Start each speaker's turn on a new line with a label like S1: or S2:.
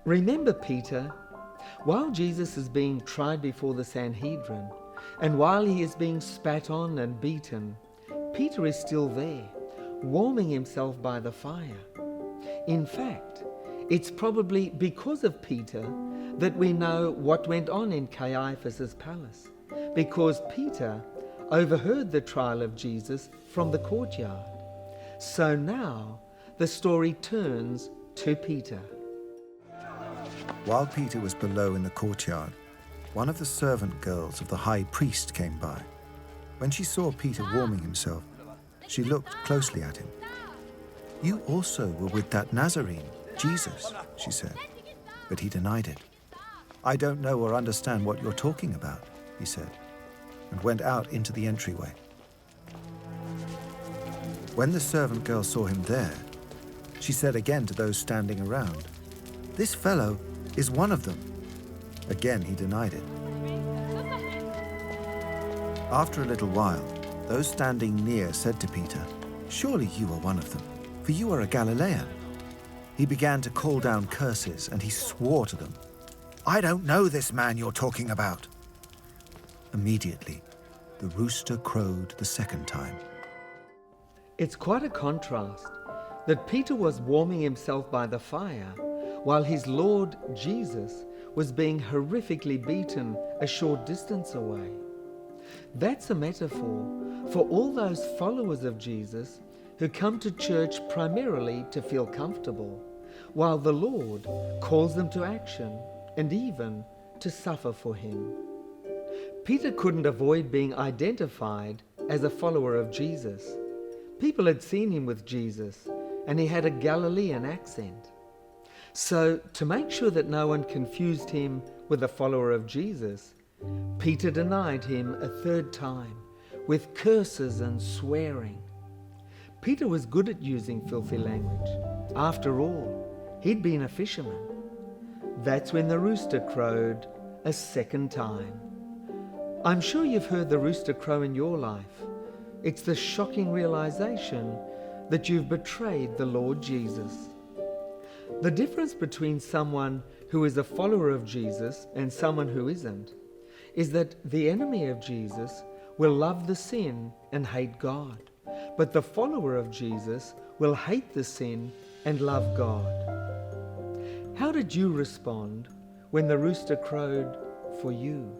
S1: Remember Peter? While Jesus is being tried before the Sanhedrin, and while he is being spat on and beaten, Peter is still there, warming himself by the fire. In fact, it's probably because of Peter that we know what went on in Caiaphas' palace, because Peter overheard the trial of Jesus from the courtyard. So now the story turns to Peter.
S2: While Peter was below in the courtyard, one of the servant girls of the high priest came by. When she saw Peter warming himself, she looked closely at him. "You also were with that Nazarene, Jesus," she said. But he denied it. "I don't know or understand what you're talking about," he said, and went out into the entryway. When the servant girl saw him there, she said again to those standing around, "This fellow is one of them." Again he denied it. After a little while, those standing near said to Peter, "Surely you are one of them, for you are a Galilean." He began to call down curses, and he swore to them, "I don't know this man you're talking about." Immediately, the rooster crowed the second time.
S1: It's quite a contrast that Peter was warming himself by the fire while his Lord Jesus was being horrifically beaten a short distance away. That's a metaphor for all those followers of Jesus who come to church primarily to feel comfortable, while the Lord calls them to action and even to suffer for him. Peter couldn't avoid being identified as a follower of Jesus. People had seen him with Jesus, and he had a Galilean accent. So, to make sure that no one confused him with a follower of Jesus, Peter denied him a third time, with curses and swearing. Peter was good at using filthy language. After all, he'd been a fisherman. That's when the rooster crowed a second time. I'm sure you've heard the rooster crow in your life. It's the shocking realization that you've betrayed the Lord Jesus. The difference between someone who is a follower of Jesus and someone who isn't is that the enemy of Jesus will love the sin and hate God, but the follower of Jesus will hate the sin and love God. How did you respond when the rooster crowed for you?